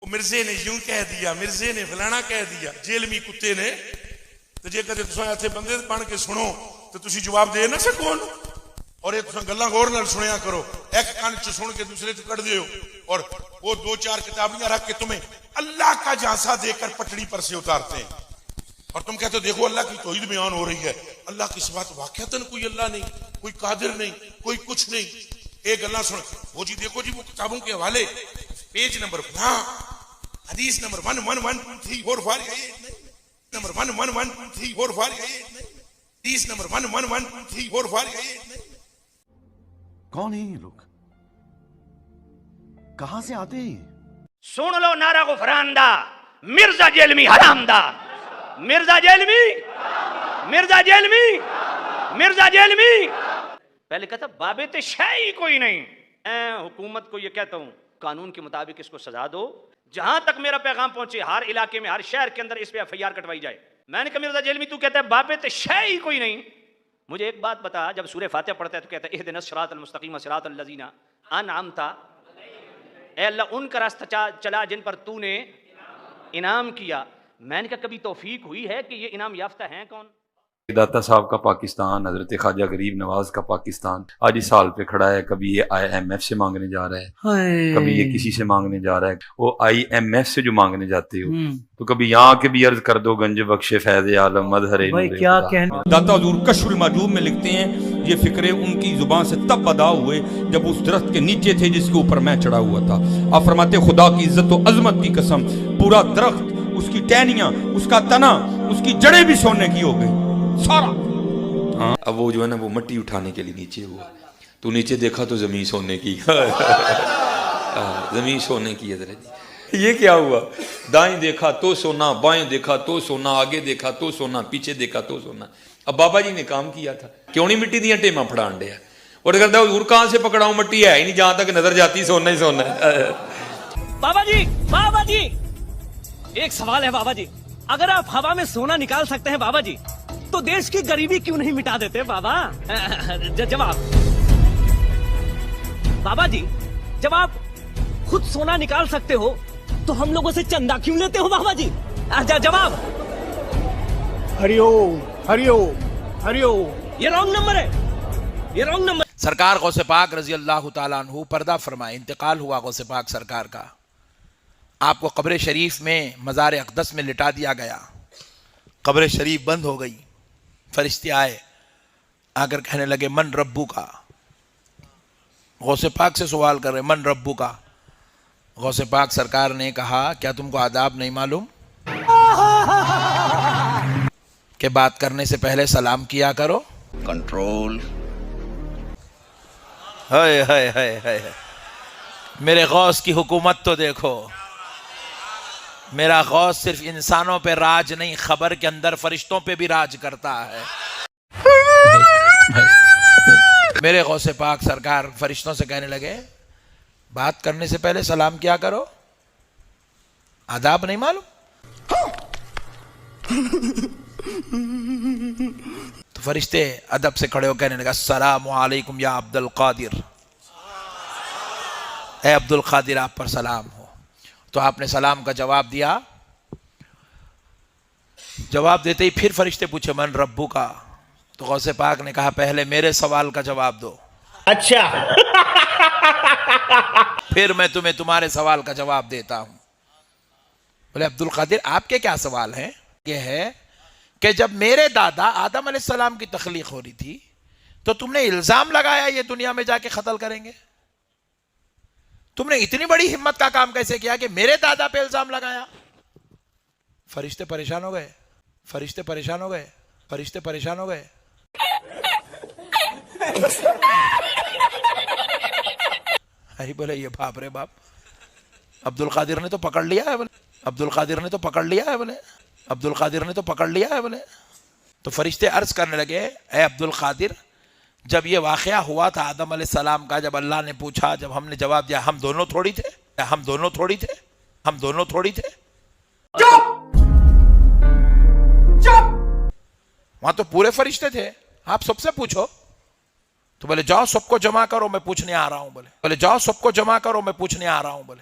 مرزے نے یوں کہہ دیا، مرزے نے فلانا کہہ دیا، جیلمی کتے نے تو جے کدے تساں ایتھے بندے پڑھ کے سنو تو تسی جواب دے نہ سکو اور یہ تساں گلاں غور نال سنیا کرو، ایک کان چ سن کے دوسرے چ کڈ دیو اور وہ دو چار کتابیاں رکھ کے تمہیں اللہ کا جھانسا دے کر پٹڑی پر سے اتارتے ہیں اور تم کہتے ہو دیکھو اللہ کی توحید بیان ہو رہی ہے، اللہ کی صفات واقعتاً کوئی اللہ نہیں، کوئی قادر نہیں، کوئی کچھ نہیں۔ ایک گلاں سن وہ جی دیکھو جی وہ کتابوں کے حوالے پیج نمبر ہاں حدیث نمبر 1112 4 5 نمبر 1112 4 5 حدیث نمبر 1112 4 5 کون ہیں یہ لوگ؟ کہاں سے آتے ہیں؟ سن لو نعرہ غفران دا، مرزا جیلمی حرام دا، مرزا جیلمی، مرزا جیلمی، مرزا جیلمی۔ پہلے کہتا بابے تے شے ہی کوئی نہیں، حکومت کو یہ کہتا ہوں قانون کے مطابق اس کو سزا دو، جہاں تک میرا پیغام پہنچے ہر علاقے میں ہر شہر کے اندر اس پہ FIR کٹوائی جائے۔ میں نے کہا مرزا جیلمی تو کہتا ہے بابے تے شے ہی کوئی نہیں، مجھے ایک بات بتا، جب سورہ فاتحہ پڑھتا ہے تو کہتا ہے اہدنا الصراط المستقیم صراط الذین انعمت، اے اللہ ان کا راستہ چلا جن پر تو نے انعام کیا۔ میں نے کہا کبھی توفیق ہوئی ہے کہ یہ انعام یافتہ ہیں کون؟ داتا صاحب کا پاکستان، حضرت خواجہ غریب نواز کا پاکستان آج اس حال پہ کھڑا ہے، کبھی یہ IMF سے مانگنے جا رہا ہے، کبھی یہ کسی سے مانگنے جا رہا ہے، وہ IMF سے جو مانگنے جاتے ہو تو کبھی یہاں کے بھی عرض کر دو گنج بخش فیض عالم مظہر نور خدا۔ داتا حضور کشف المعجوب میں لکھتے ہیں یہ فکرے ان کی زبان سے تب ادا ہوئے جب اس درخت کے نیچے تھے جس کے اوپر میں چڑھا ہوا تھا۔ آپ فرماتے خدا کی عزت و عظمت کی قسم، پورا درخت، اس کی ٹہنیاں، اس کا تنا، اس کی جڑیں بھی سونے کی ہو گئی سارا۔ اب وہ جو ہے نا وہ مٹی اٹھانے کے لیے نیچے ہوا، تو نیچے دیکھا تو زمین سونے کی، زمین سونے کی حضرت۔ یہ کیا ہوا؟ دائیں دیکھا تو سونا، بائیں دیکھا تو سونا، آگے دیکھا تو سونا، پیچھے دیکھا تو سونا۔ اب بابا جی نے کام کیا تھا، کیوں نہیں مٹی دیاں ٹیماں پھڑان ڈیا، اور کہتا حضور کہاں سے پکڑاؤں، مٹی ہے ہی نہیں، جہاں تک نظر جاتی سونا ہی سونا ہے۔ بابا جی ایک سوال ہے بابا جی، اگر آپ ہوا میں سونا نکال سکتے ہیں بابا جی تو دیش کی غریبی کیوں نہیں مٹا دیتے بابا؟ جواب بابا جی، جب آپ خود سونا نکال سکتے ہو تو ہم لوگوں سے چندہ کیوں لیتے ہو بابا جی؟ جواب ہریوم ہریوم ہریوم۔ یہ رانگ نمبر ہے، یہ رانگ نمبر۔ سرکار غوث پاک رضی اللہ تعالیٰ عنہ پردہ فرمائے، انتقال ہوا غوث پاک سرکار کا، آپ کو قبر شریف میں مزار اقدس میں لٹا دیا گیا، قبر شریف بند ہو گئی، فرشتے آئے آ کر کہنے لگے من ربو کا، غوث پاک سے سوال کر رہے من ربو کا۔ غوث پاک سرکار نے کہا کیا تم کو آداب نہیں معلوم کہ بات کرنے سے پہلے سلام کیا کرو؟ کنٹرول۔ ہائے ہائے ہائے ہائے، میرے غوث کی حکومت تو دیکھو، میرا غوث صرف انسانوں پہ راج نہیں، خبر کے اندر فرشتوں پہ بھی راج کرتا ہے۔ میرے غوث پاک سرکار فرشتوں سے کہنے لگے بات کرنے سے پہلے سلام کیا کرو، آداب نہیں معلوم؟ تو فرشتے ادب سے کھڑے ہو کہنے لگا السلام علیکم یا عبد القادر، اے عبد القادر آپ پر سلام ہو۔ تو آپ نے سلام کا جواب دیا، جواب دیتے ہی پھر فرشتے پوچھے من ربو کا، تو غوث پاک نے کہا پہلے میرے سوال کا جواب دو، اچھا پھر میں تمہیں تمہارے سوال کا جواب دیتا ہوں۔ بولے عبد القادر آپ کے کیا سوال ہیں؟ یہ ہے کہ جب میرے دادا آدم علیہ السلام کی تخلیق ہو رہی تھی تو تم نے الزام لگایا یہ دنیا میں جا کے قتل کریں گے، تم نے اتنی بڑی ہمت کا کام کیسے کیا کہ میرے دادا پہ الزام لگایا؟ فرشتے پریشان ہو گئے، فرشتے پریشان ہو گئے، فرشتے پریشان ہو گئے۔ بولے یہ باپ رے باپ، عبد القادر نے تو پکڑ لیا ہے، بولے عبد القادر نے تو پکڑ لیا ہے، بولے عبد القادر نے تو پکڑ لیا ہے، بولے۔ تو فرشتے عرض کرنے لگے اے عبد القادر، جب یہ واقعہ ہوا تھا آدم علیہ السلام کا، جب اللہ نے پوچھا، جب ہم نے جواب دیا ہم دونوں تھوڑی تھے، ہم دونوں تھوڑی تھے، ہم دونوں تھوڑی تھے۔ وہاں تو پورے فرشتے تھے، آپ سب سے پوچھو۔ تو بولے جاؤ سب کو جمع کرو میں پوچھنے آ رہا ہوں، بولے جاؤ سب کو جمع کرو میں پوچھنے آ رہا ہوں، بولے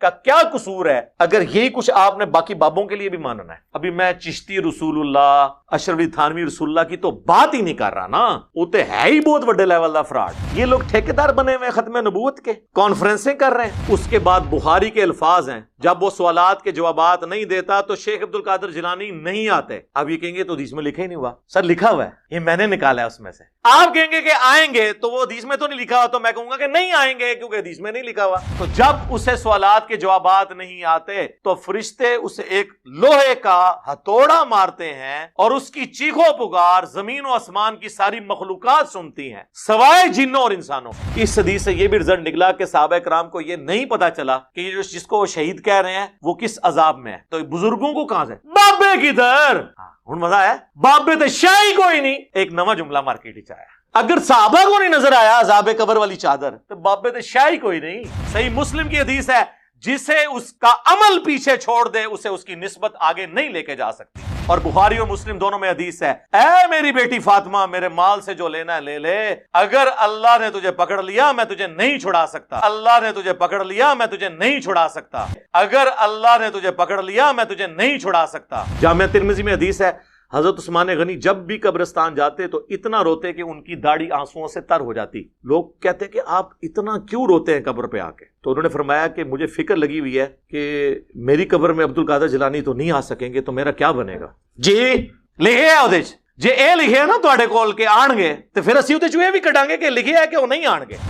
کا کیا قصور ہے اگر یہی کچھ آپ نے باقی بابوں کے لیے بھی ماننا ہے؟ ابھی میں چشتی رسول اللہ، اشرف علی تھانوی رسول اللہ کی تو بات ہی نہیں کر رہا نا، وہ تو ہے ہی بہت بڑے لیول کا فراڈ۔ یہ لوگ ٹھیکیدار بنے ہوئے ختم نبوت کے، کانفرنسیں کر رہے ہیں۔ اس کے بعد بخاری کے الفاظ ہیں، جب وہ سوالات کے جوابات نہیں دیتا تو شیخ عبد القادر جیلانی نہیں آتے۔ اب یہ کہیں گے تو حدیث میں لکھا ہی نہیں ہوا۔ سر لکھا ہوا ہے، یہ میں نے نکالا ہے اس میں سے۔ آپ کہیں گے کہ آئیں گے تو وہ حدیث میں تو نہیں لکھا ہوا، تو میں کہوں گا کہ نہیں آئیں گے کیونکہ حدیث میں نہیں لکھا ہوا۔ تو جب اسے سوالات کے جوابات نہیں آتے تو فرشتے اسے ایک لوہے کا ہتھوڑا مارتے ہیں اور اس کی چیخو پکار زمین و آسمان کی ساری مخلوقات سنتی ہیں سوائے جنوں اور انسانوں۔ اس حدیث سے یہ بھی رزلٹ نکلا کہ صحابہ کرام کو یہ نہیں پتا چلا کہ یہ جس کو وہ شہید کہہ رہے ہیں وہ کس عذاب میں ہے۔ تو بزرگوں کو کہاں سے بابے کدھر؟ ہن مزہ ہے، بابے تے شاہی کوئی نہیں۔ ایک نواں جملہ مارکیٹ وچ آیا، اگر صحابہ کو نہیں نظر آیا عذاب قبر والی چادر تو بابے تے شاہی کوئی نہیں۔ صحیح مسلم کی حدیث ہے، جسے اس کا عمل پیچھے چھوڑ دے اسے اس کی نسبت آگے نہیں لے کے جا سکتی۔ اور بخاری اور مسلم دونوں میں حدیث ہے، اے میری بیٹی فاطمہ میرے مال سے جو لینا ہے لے لے، اگر اللہ نے تجھے پکڑ لیا میں تجھے نہیں چھڑا سکتا، اللہ نے تجھے پکڑ لیا میں تجھے نہیں چھڑا سکتا، اگر اللہ نے تجھے پکڑ لیا میں تجھے نہیں چھڑا سکتا۔ جامعہ ترمذی میں حدیث ہے، حضرت عثمان غنی جب بھی قبرستان جاتے تو اتنا روتے کہ ان کی داڑھی آنسوؤں سے تر ہو جاتی۔ لوگ کہتے کہ آپ اتنا کیوں روتے ہیں قبر پہ آ کے؟ تو انہوں نے فرمایا کہ مجھے فکر لگی ہوئی ہے کہ میری قبر میں عبد القادر جیلانی تو نہیں آ سکیں گے تو میرا کیا بنے گا۔ جی لکھے ہے ਉਹਦੇ 'ਚ ਜੇ ਇਹ ਲਿਖਿਆ ਨਾ ਤੁਹਾਡੇ ਕੋਲ ਕਿ ਆਣਗੇ ਤੇ ਫਿਰ ਅਸੀਂ ਉਹਦੇ 'ਚ ਇਹ ਵੀ ਕੱਢਾਂਗੇ ਕਿ ਲਿਖਿਆ ਹੈ ਕਿ ਉਹ ਨਹੀਂ ਆਣਗੇ।